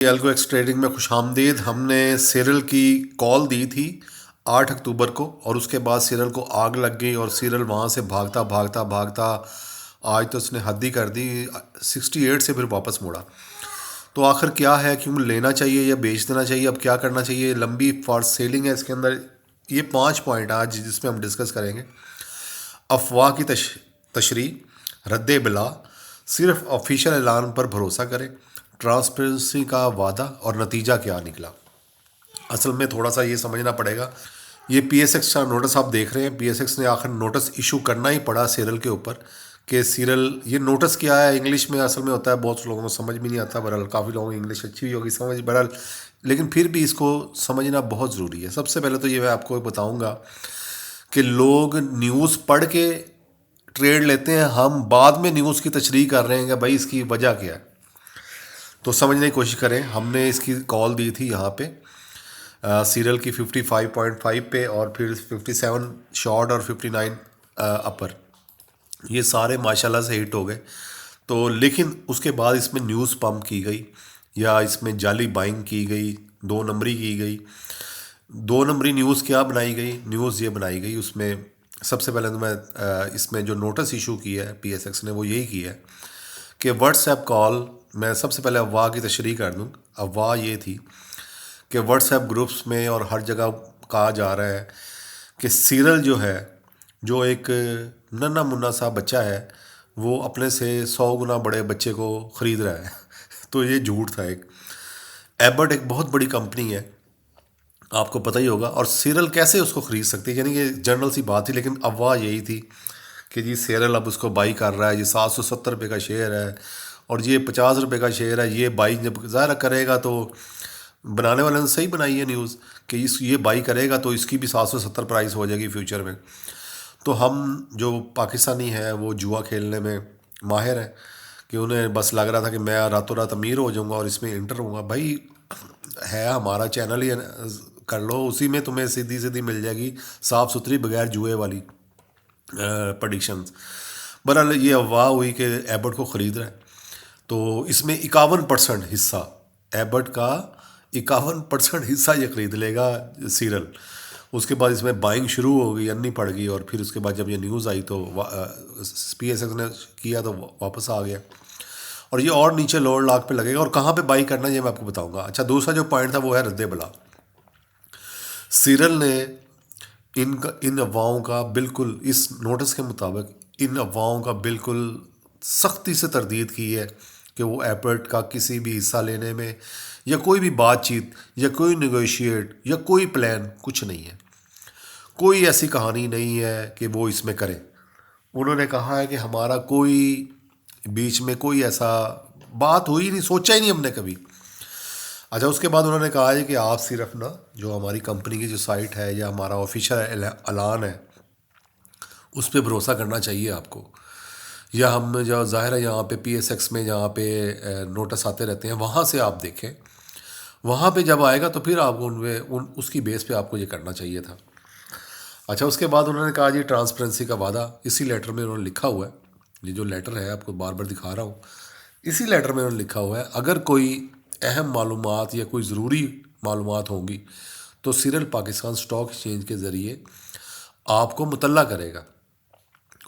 الگو x trading میں خوش آمدید. ہم نے سیرل کی کال دی تھی 8 اکتوبر کو، اور اس کے بعد سیرل کو آگ لگ گئی اور سیرل وہاں سے بھاگتا بھاگتا بھاگتا آج تو اس نے حد ہی کر دی. 68 سے پھر واپس موڑا. تو آخر کیا ہے، کیوں لینا چاہیے یا بیچ دینا چاہیے، اب کیا کرنا چاہیے؟ لمبی فار سیلنگ ہے اس کے اندر. یہ 5 پوائنٹ آج جس میں ہم ڈسکس کریں گے. افواہ کی تشریح، رد بلا، صرف آفیشیل اعلان پر بھروسہ کریں، ٹرانسپیرنسی کا وعدہ اور نتیجہ کیا نکلا. اصل میں تھوڑا سا یہ سمجھنا پڑے گا. یہ پی ایس ایکس کا نوٹس آپ دیکھ رہے ہیں. پی ایس ایکس نے آخر نوٹس ایشو کرنا ہی پڑا سیرل کے اوپر کہ سیرل، یہ نوٹس کیا ہے انگلش میں اصل میں ہوتا ہے، بہت سے لوگوں کو سمجھ بھی نہیں آتا. بہرحال کافی لوگوں کی انگلش اچھی ہوئی ہوگی سمجھ، بہرحال لیکن پھر بھی اس کو سمجھنا بہت ضروری ہے. سب سے پہلے تو یہ میں آپ کو بتاؤں گا کہ لوگ نیوز پڑھ کے ٹریڈ لیتے ہیں، ہم بعد میں نیوز کی تشریح کر رہے ہیں کہ بھائی اس کی وجہ کیا ہے. تو سمجھنے کی کوشش کریں. ہم نے اس کی کال دی تھی یہاں پہ سیرل کی 55.5 پہ، اور پھر 57 شارٹ اور 59 اپر. یہ سارے ماشاءاللہ سے ہٹ ہو گئے. تو لیکن اس کے بعد اس میں نیوز پمپ کی گئی یا اس میں جعلی بائنگ کی گئی، 2 نمبری کی گئی. 2 نمبری نیوز کیا بنائی گئی؟ نیوز یہ بنائی گئی اس میں سب سے پہلے تو میں اس میں جو نوٹس ایشو کیا ہے پی ایس ایکس نے وہ یہی کیا ہے کہ واٹس ایپ کال. میں سب سے پہلے افواہ کی تشریح کر دوں. افواہ یہ تھی کہ واٹس ایپ گروپس میں اور ہر جگہ کہا جا رہا ہے کہ سیرل جو ہے، جو ایک ننا منا سا بچہ ہے، وہ اپنے سے 100 گنا بڑے بچے کو خرید رہا ہے. تو یہ جھوٹ تھا. ایک ایبٹ ایک بہت بڑی کمپنی ہے، آپ کو پتہ ہی ہوگا، اور سیرل کیسے اس کو خرید سکتی ہے؟ یعنی کہ جنرل سی بات تھی. لیکن افواہ یہی تھی کہ جی سیرل اب اس کو بائی کر رہا ہے، یہ 770 روپے کا شیئر ہے اور یہ 50 روپے کا شیئر ہے. یہ بائی جب ظاہر کرے گا تو بنانے والے نے صحیح بنائی ہے نیوز کہ یہ بائی کرے گا تو اس کی بھی 770 پرائز ہو جائے گی فیوچر میں. تو ہم جو پاکستانی ہیں وہ جوا کھیلنے میں ماہر ہیں کہ انہیں بس لگ رہا تھا کہ میں راتوں رات امیر ہو جاؤں گا اور اس میں انٹر ہوں گا. بھائی ہے ہمارا چینل ہی کر لو، اسی میں تمہیں سیدھی سیدھی مل جائے گی صاف ستھری بغیر جوئے والی پریڈکشنز. بہرحال یہ افواہ ہوئی کہ ایبٹ کو خرید رہا ہے. تو اس میں 51% حصہ ایبٹ کا، 51% حصہ یہ خرید لے گا سیرل. اس کے بعد اس میں بائنگ شروع ہو گئی، انی پڑ گئی، اور پھر اس کے بعد جب یہ نیوز آئی تو پی ایس ایکس نے کیا تو واپس آ گیا. اور یہ اور نیچے لوور لاک پہ لگے گا. اور کہاں پہ بائی کرنا یہ میں آپ کو بتاؤں گا. اچھا، دوسرا جو پوائنٹ تھا وہ ہے رد بلا. سیرل نے ان افواہوں کا بالکل، اس نوٹس کے مطابق ان افواہوں کا بالکل سختی سے تردید کی ہے کہ وہ ایپرٹ کا کسی بھی حصہ لینے میں یا کوئی بھی بات چیت یا کوئی نیگوشیٹ یا کوئی پلان کچھ نہیں ہے. کوئی ایسی کہانی نہیں ہے کہ وہ اس میں کریں. انہوں نے کہا ہے کہ ہمارا کوئی بیچ میں کوئی ایسا بات ہوئی نہیں، سوچا ہی نہیں ہم نے کبھی. اچھا، اس کے بعد انہوں نے کہا ہے کہ آپ صرف نا جو ہماری کمپنی کی جو سائٹ ہے یا ہمارا آفیشیل اعلان ہے اس پہ بھروسہ کرنا چاہیے آپ کو. یا ہم جو ظاہر ہے یہاں پہ پی ایس ایکس میں جہاں پہ نوٹس آتے رہتے ہیں وہاں سے آپ دیکھیں، وہاں پہ جب آئے گا تو پھر آپ کو اس کی بیس پہ آپ کو یہ کرنا چاہیے تھا. اچھا، اس کے بعد انہوں نے کہا جی ٹرانسپیرنسی کا وعدہ. اسی لیٹر میں انہوں نے لکھا ہوا ہے، یہ جو لیٹر ہے آپ کو بار بار دکھا رہا ہوں، اسی لیٹر میں انہوں نے لکھا ہوا ہے اگر کوئی اہم معلومات یا کوئی ضروری معلومات ہوں گی تو سیرل پاکستان اسٹاک ایکسچینج کے ذریعے آپ کو مطلع کرے گا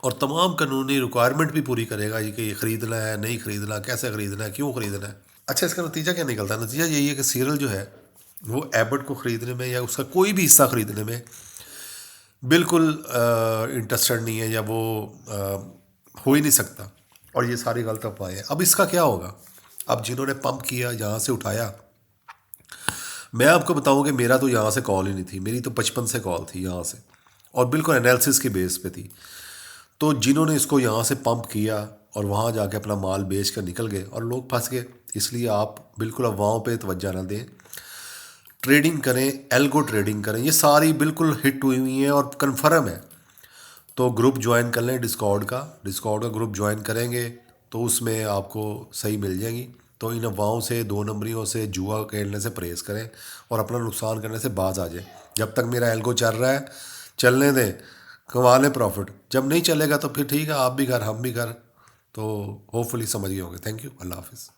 اور تمام قانونی ریکوائرمنٹ بھی پوری کرے گا کہ یہ خریدنا ہے نہیں خریدنا، کیسے خریدنا ہے، کیوں خریدنا ہے. اچھا، اس کا نتیجہ کیا نکلتا ہے؟ نتیجہ یہی ہے کہ سیرل جو ہے وہ ایبٹ کو خریدنے میں یا اس کا کوئی بھی حصہ خریدنے میں بالکل انٹرسٹڈ نہیں ہے، یا وہ ہو ہی نہیں سکتا. اور یہ ساری غلط افواہیں ہیں. اب اس کا کیا ہوگا؟ اب جنہوں نے پمپ کیا، یہاں سے اٹھایا، میں آپ کو بتاؤں کہ میرا تو یہاں سے کال ہی نہیں تھی، میری تو 55 سے کال تھی یہاں سے، اور بالکل انالیسس کی بیس پہ تھی. تو جنہوں نے اس کو یہاں سے پمپ کیا اور وہاں جا کے اپنا مال بیچ کر نکل گئے اور لوگ پھنس گئے. اس لیے آپ بالکل افواہوں پہ توجہ نہ دیں، ٹریڈنگ کریں، ایلگو ٹریڈنگ کریں. یہ ساری بالکل ہٹ ہوئی ہوئی ہیں اور کنفرم ہے. تو گروپ جوائن کر لیں ڈسکارڈ کا گروپ جوائن کریں گے تو اس میں آپ کو صحیح مل جائیں گی. تو ان افواہوں سے، 2 نمبریوں سے، جوا کھیلنے سے پرہیز کریں اور اپنا نقصان کرنے سے باز آ جائیں. جب تک میرا ایلگو چل رہا ہے چلنے دیں، کما لیں پروفٹ. جب نہیں چلے گا تو پھر ٹھیک ہے، آپ بھی گھر ہم بھی گھر. تو ہوپ فلی سمجھ گئے ہوں گے. Thank you. اللہ حافظ.